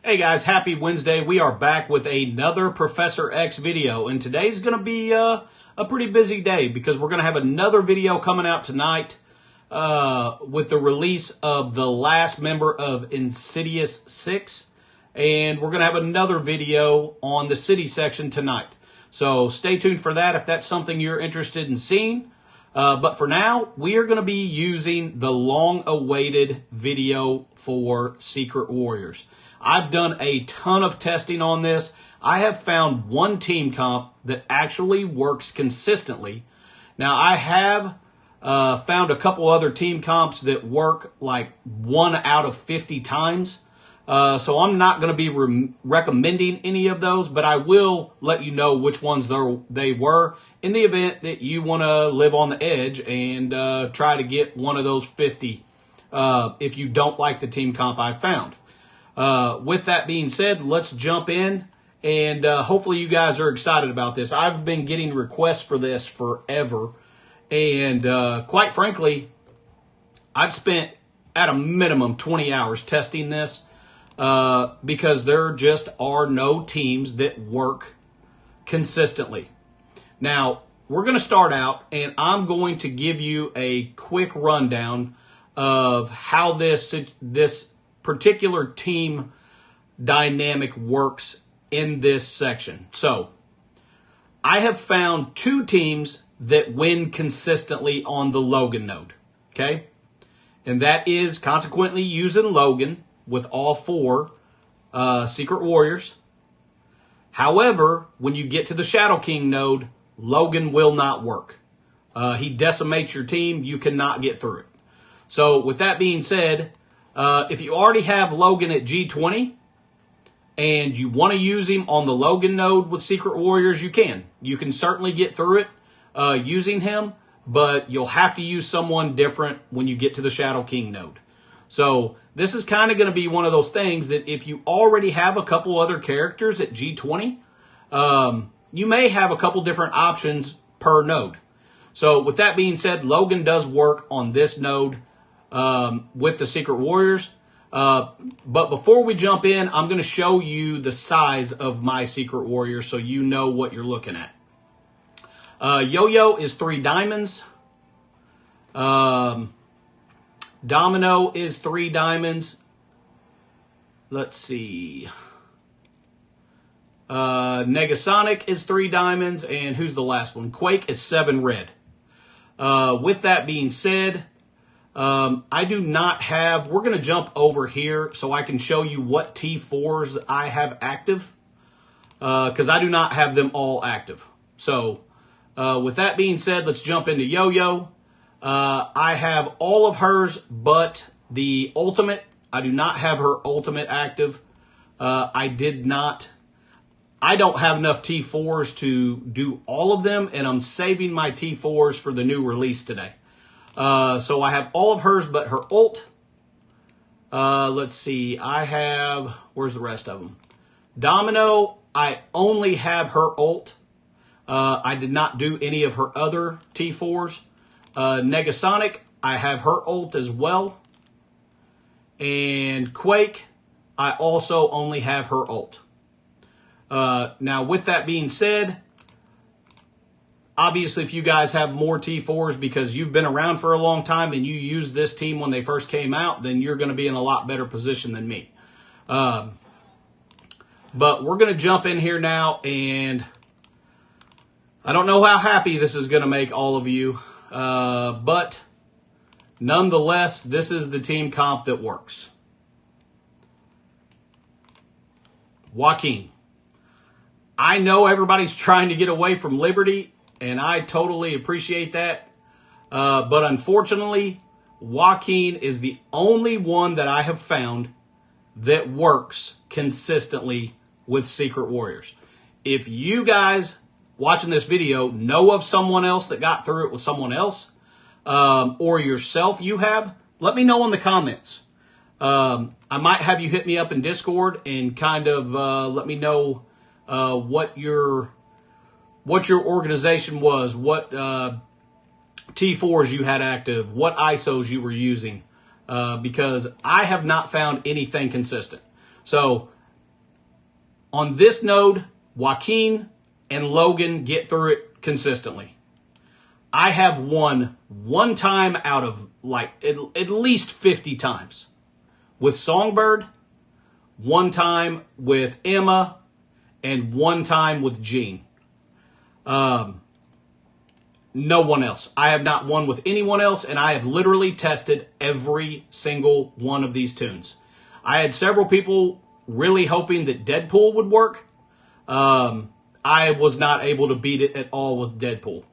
Hey guys, happy Wednesday. We are back with another Professor X video, and today's going to be a pretty busy day because we're going to have another video coming out tonight with the release of the last member of Insidious 6, and we're going to have another video on the city section tonight. So stay tuned for that if that's something you're interested in seeing. But for now, we are going to be using the long-awaited video for Secret Warriors. I've done a ton of testing on this. I have found one team comp that actually works consistently. Now, I have found a couple other team comps that work like 1 out of 50 times. So I'm not going to be recommending any of those, but I will let you know which ones they were in the event that you want to live on the edge and try to get one of those 50 if you don't like the team comp I found. With that being said, let's jump in, and hopefully you guys are excited about this. I've been getting requests for this forever, and quite frankly, I've spent at a minimum 20 hours testing this because there just are no teams that work consistently. Now, we're going to start out, and I'm going to give you a quick rundown of how this particular team dynamic works in this section. So, I have found 2 teams that win consistently on the Logan node, okay? And that is consequently using Logan with all 4 Secret Warriors. However, when you get to the Shadow King node, Logan will not work. He decimates your team. You cannot get through it. So, with that being said, if you already have Logan at G20 and you want to use him on the Logan node with Secret Warriors, you can. You can certainly get through it using him, but you'll have to use someone different when you get to the Shadow King node. So this is kind of going to be one of those things that if you already have a couple other characters at G20, you may have a couple different options per node. So with that being said, Logan does work on this node with the Secret Warriors. But before we jump in, I'm going to show you the size of my Secret Warrior so you know what you're looking at. Yo-Yo is 3 diamonds. Domino is 3 diamonds. Let's see. Negasonic is 3 diamonds. And who's the last one? Quake is 7 red. With that being said, I do not have, we're going to jump over here so I can show you what T4s I have active, because I do not have them all active. So, with that being said, let's jump into Yo-Yo. I have all of hers but the ultimate. I do not have her ultimate active. I don't have enough T4s to do all of them, and I'm saving my T4s for the new release today. So I have all of hers but her ult. Let's see. I have, where's the rest of them? Domino, I only have her ult. I did not do any of her other T4s. Negasonic, I have her ult as well. And Quake, I also only have her ult. Now, with that being said, obviously, if you guys have more T4s because you've been around for a long time and you used this team when they first came out, then you're going to be in a lot better position than me. But we're going to jump in here now, and I don't know how happy this is going to make all of you, but nonetheless, this is the team comp that works. Joaquin. I know everybody's trying to get away from Liberty, and I totally appreciate that. But unfortunately, Joaquin is the only one that I have found that works consistently with Secret Warriors. If you guys watching this video know of someone else that got through it with someone else, or yourself you have, let me know in the comments. I might have you hit me up in Discord and kind of let me know what your organization was, what T4s you had active, what ISOs you were using, because I have not found anything consistent. So On this node, Joaquin and Logan get through it consistently. I have won one time out of like at least 50 times. With Songbird, one time with Emma, and one time with Jean. No one else. I have not won with anyone else, and I have literally tested every single one of these tunes. I had several people really hoping that Deadpool would work. I was not able to beat it at all with Deadpool.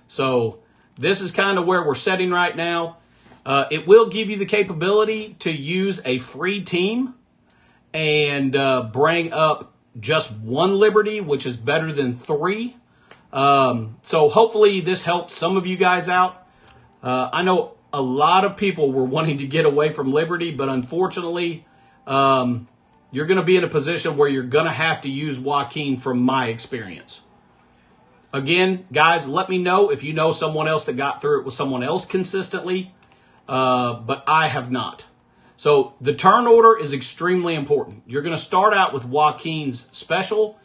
So this is kind of where we're setting right now. It will give you the capability to use a free team and bring up just one Liberty, which is better than 3. So hopefully this helped some of you guys out. I know a lot of people were wanting to get away from Liberty, but unfortunately, you're going to be in a position where you're going to have to use Joaquin from my experience. Again, guys, let me know if you know someone else that got through it with someone else consistently, but I have not. So the turn order is extremely important. You're going to start out with Joaquin's special,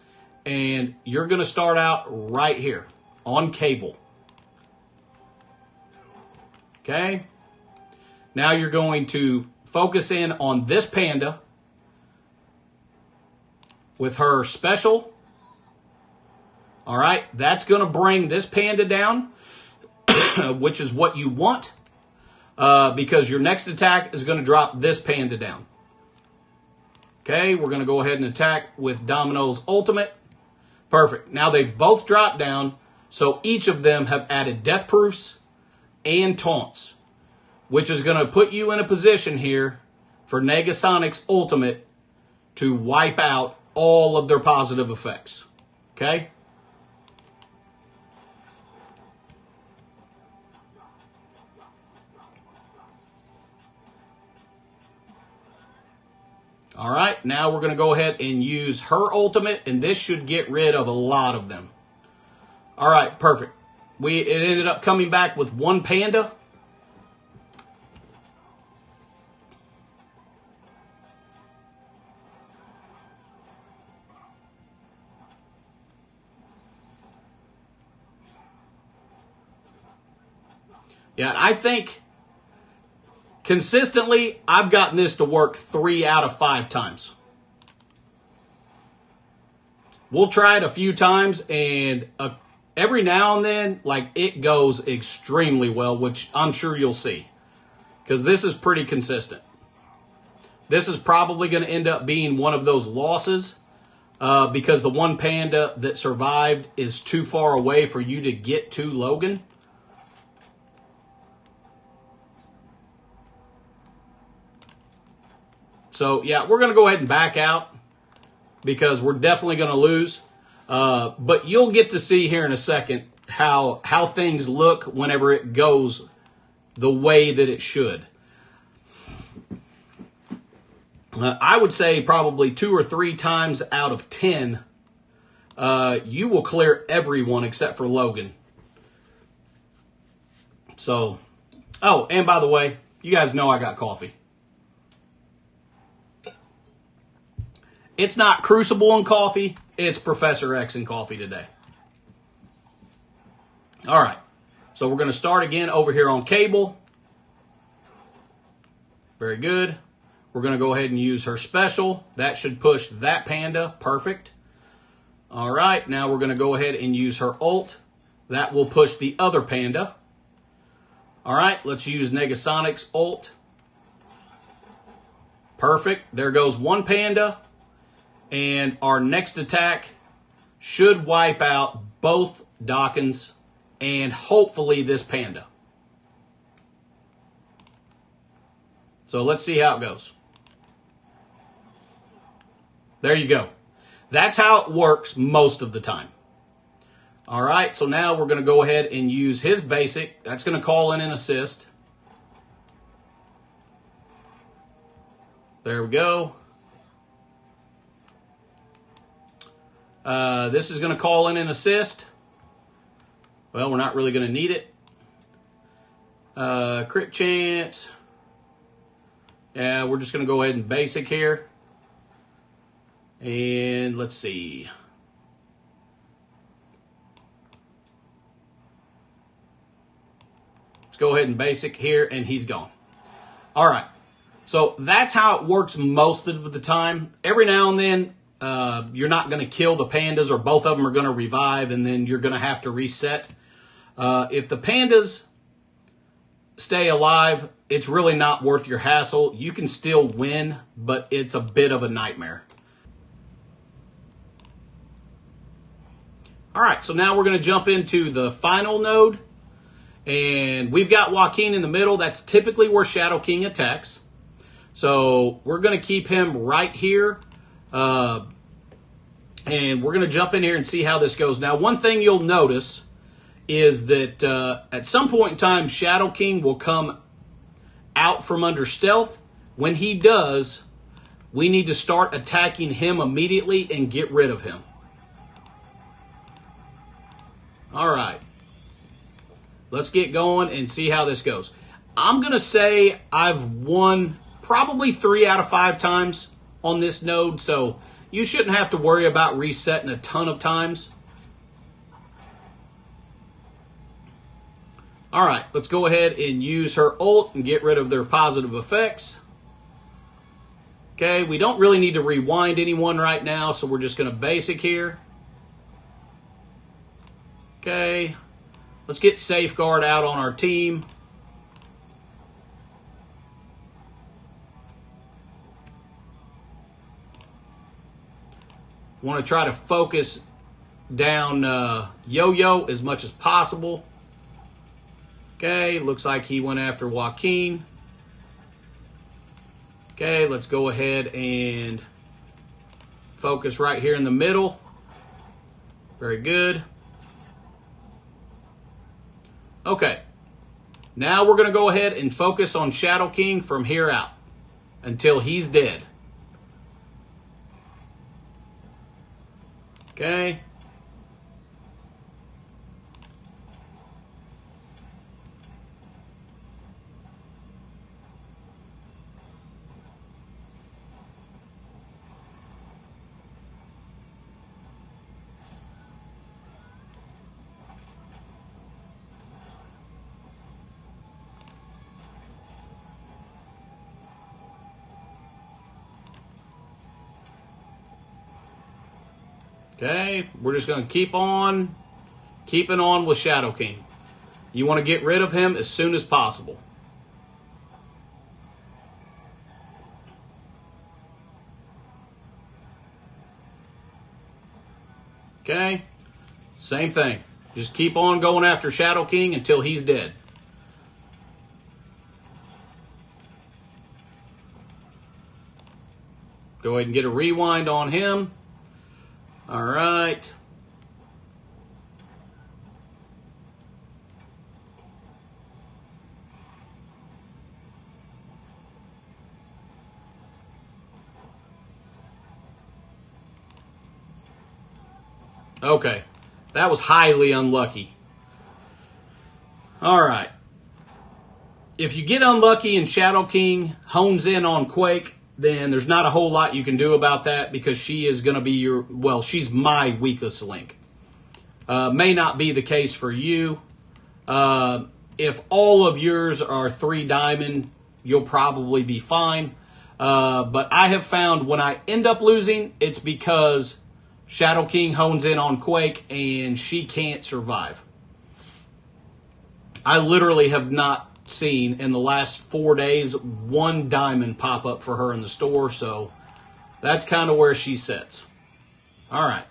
and you're going to start out right here on cable. Okay? Now you're going to focus in on this panda with her special. All right, that's going to bring this panda down, which is what you want, because your next attack is going to drop this panda down. Okay, we're going to go ahead and attack with Domino's ultimate. Perfect. Now they've both dropped down, so each of them have added death proofs and taunts, which is going to put you in a position here for Negasonic's ultimate to wipe out all of their positive effects. Okay? All right, now we're going to go ahead and use her ultimate, and this should get rid of a lot of them. All right, perfect. It ended up coming back with one panda. Yeah, I think consistently, I've gotten this to work 3 out of 5 times. We'll try it a few times, and every now and then, like, it goes extremely well, which I'm sure you'll see, because this is pretty consistent. This is probably going to end up being one of those losses, because the one panda that survived is too far away for you to get to Logan. So, yeah, we're going to go ahead and back out because we're definitely going to lose. But you'll get to see here in a second how things look whenever it goes the way that it should. I would say probably 2 or 3 times out of 10, you will clear everyone except for Logan. So, oh, and by the way, you guys know I got coffee. It's not Crucible and coffee. It's Professor X and coffee today. All right. So we're going to start again over here on cable. Very good. We're going to go ahead and use her special. That should push that panda. Perfect. All right. Now we're going to go ahead and use her ult. That will push the other panda. All right. Let's use Negasonic's ult. Perfect. There goes one panda. And our next attack should wipe out both Dawkins and hopefully this panda. So let's see how it goes. There you go. That's how it works most of the time. All right, so now we're going to go ahead and use his basic. That's going to call in an assist. There we go. This is going to call in an assist. Well, we're not really going to need it. Crit chance. Yeah, we're just going to go ahead and basic here. And let's see. Let's go ahead and basic here, and he's gone. All right. So that's how it works most of the time. Every now and then, you're not going to kill the pandas, or both of them are going to revive, and then you're going to have to reset. If the pandas stay alive, it's really not worth your hassle. You can still win, but it's a bit of a nightmare. All right, so now we're going to jump into the final node. And we've got Joaquin in the middle. That's typically where Shadow King attacks. So we're going to keep him right here. And we're going to jump in here and see how this goes. Now, one thing you'll notice is that at some point in time, Shadow King will come out from under stealth. When he does, we need to start attacking him immediately and get rid of him. All right. Let's get going and see how this goes. I'm going to say I've won probably 3 out of 5 times on this node, so you shouldn't have to worry about resetting a ton of times. All right, let's go ahead and use her ult and get rid of their positive effects. Okay, we don't really need to rewind anyone right now, so we're just going to basic here. Okay, let's get Safeguard out on our team. Want to try to focus down Yo-Yo as much as possible. Okay, looks like he went after Joaquin. Okay, let's go ahead and focus right here in the middle. Very good. Okay, now we're going to go ahead and focus on Shadow King from here out until he's dead. Okay. Okay, we're just going to keep on keeping on with Shadow King. You want to get rid of him as soon as possible. Okay, same thing. Just keep on going after Shadow King until he's dead. Go ahead and get a rewind on him. All right. Okay. That was highly unlucky. All right. If you get unlucky and Shadow King hones in on Quake, then there's not a whole lot you can do about that because she is going to be your, well, she's my weakest link. May not be the case for you. If all of yours are 3 diamond, you'll probably be fine. But I have found when I end up losing, it's because Shadow King hones in on Quake and she can't survive. I literally have not seen in the last 4 days 1 diamond pop up for her in the store, so that's kind of where she sits. All right.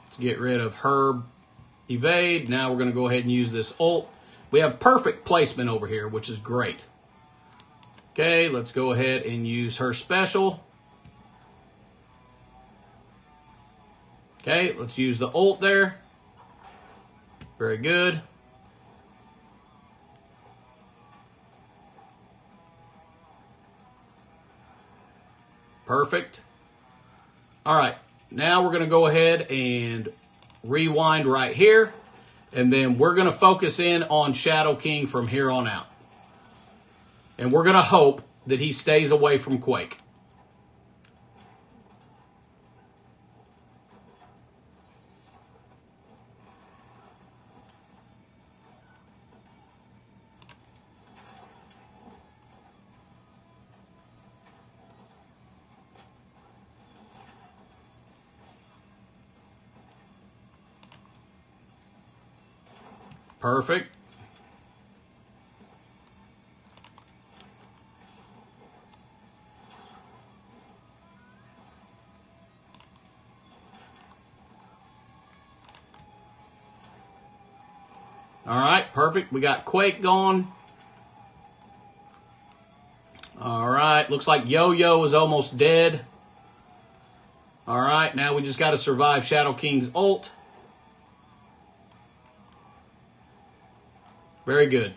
Let's get rid of her evade. Now we're going to go ahead and use this ult. We have perfect placement over here, which is great. Okay, let's go ahead and use her special. Okay, let's use the ult there. Very good. Perfect. All right, now we're going to go ahead and rewind right here, and then we're going to focus in on Shadow King from here on out. And we're going to hope that he stays away from Quake. Perfect. All right, perfect. We got Quake gone. All right, looks like Yo-Yo is almost dead. All right, now we just got to survive Shadow King's ult. Very good.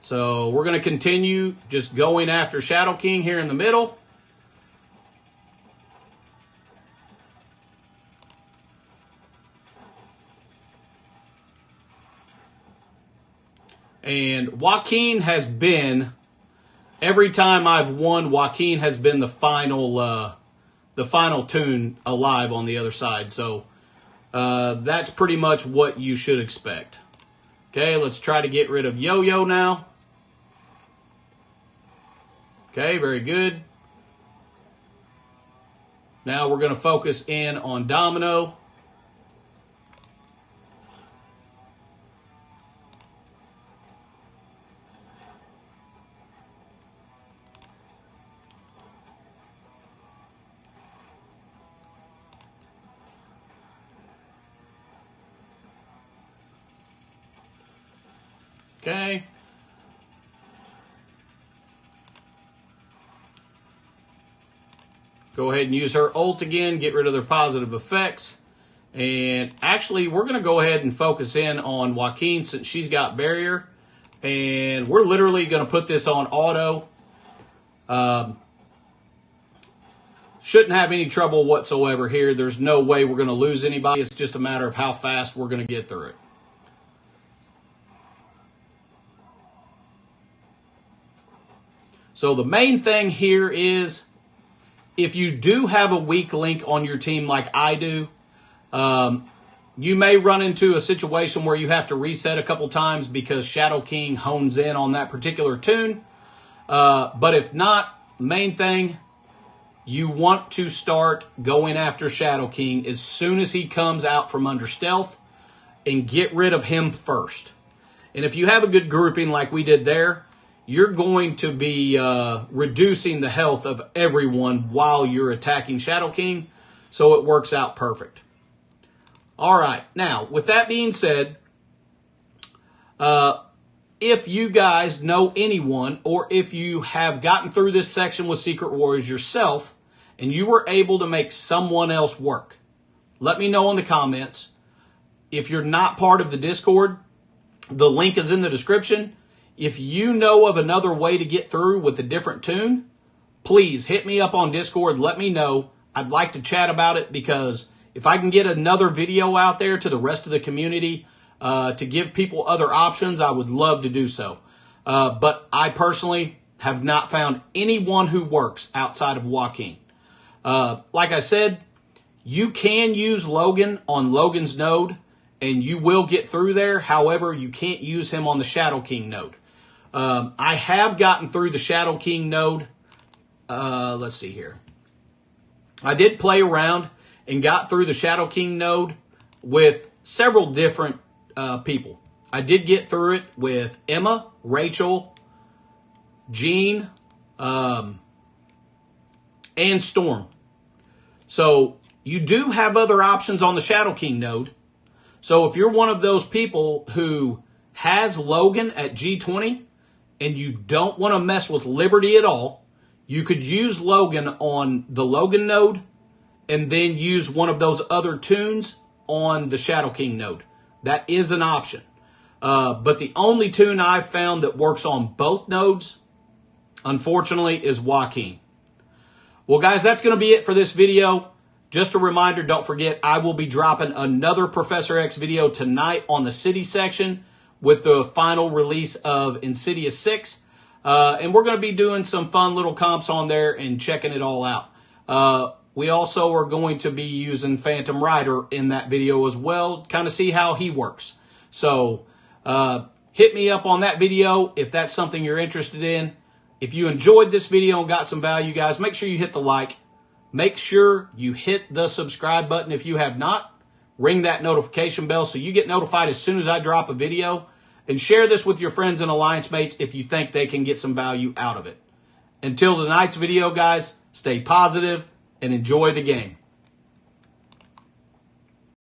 So we're going to continue just going after Shadow King here in the middle. And Joaquin has been, every time I've won, Joaquin has been the final tune alive on the other side. So that's pretty much what you should expect. Okay, let's try to get rid of Yo-Yo now. Okay, very good. Now we're going to focus in on Domino. Okay. Go ahead and use her ult again, get rid of their positive effects. And actually, we're going to go ahead and focus in on Joaquin since she's got barrier. And we're literally going to put this on auto. Shouldn't have any trouble whatsoever here. There's no way we're going to lose anybody. It's just a matter of how fast we're going to get through it. So the main thing here is, if you do have a weak link on your team like I do, you may run into a situation where you have to reset a couple times because Shadow King hones in on that particular tune. But if not, main thing, you want to start going after Shadow King as soon as he comes out from under stealth and get rid of him first. And if you have a good grouping like we did there, you're going to be reducing the health of everyone while you're attacking Shadow King, so it works out perfect. All right, now, with that being said, if you guys know anyone, or if you have gotten through this section with Secret Warriors yourself, and you were able to make someone else work, let me know in the comments. If you're not part of the Discord, the link is in the description. If you know of another way to get through with a different tune, please hit me up on Discord. Let me know. I'd like to chat about it, because if I can get another video out there to the rest of the community to give people other options, I would love to do so. But I personally have not found anyone who works outside of Joaquin. Like I said, you can use Logan on Logan's node, and you will get through there. However, you can't use him on the Shadow King node. I have gotten through the Shadow King node. Let's see here. I did play around and got through the Shadow King node with several different people. I did get through it with Emma, Rachel, Jean, and Storm. So you do have other options on the Shadow King node. So if you're one of those people who has Logan at G20, and you don't want to mess with Liberty at all, you could use Logan on the Logan node and then use one of those other tunes on the Shadow King node. That is an option. But the only tune I've found that works on both nodes, unfortunately, is Joaquin. Well, guys, that's going to be it for this video. Just a reminder, don't forget, I will be dropping another Professor X video tonight on the City section with the final release of Insidious 6. And we're going to be doing some fun little comps on there and checking it all out. We also are going to be using Phantom Rider in that video as well, kind of see how he works. So hit me up on that video if that's something you're interested in. If you enjoyed this video and got some value, guys, make sure you hit the like. Make sure you hit the subscribe button if you have not. Ring that notification bell so you get notified as soon as I drop a video. And share this with your friends and alliance mates if you think they can get some value out of it. Until tonight's video, guys, stay positive and enjoy the game.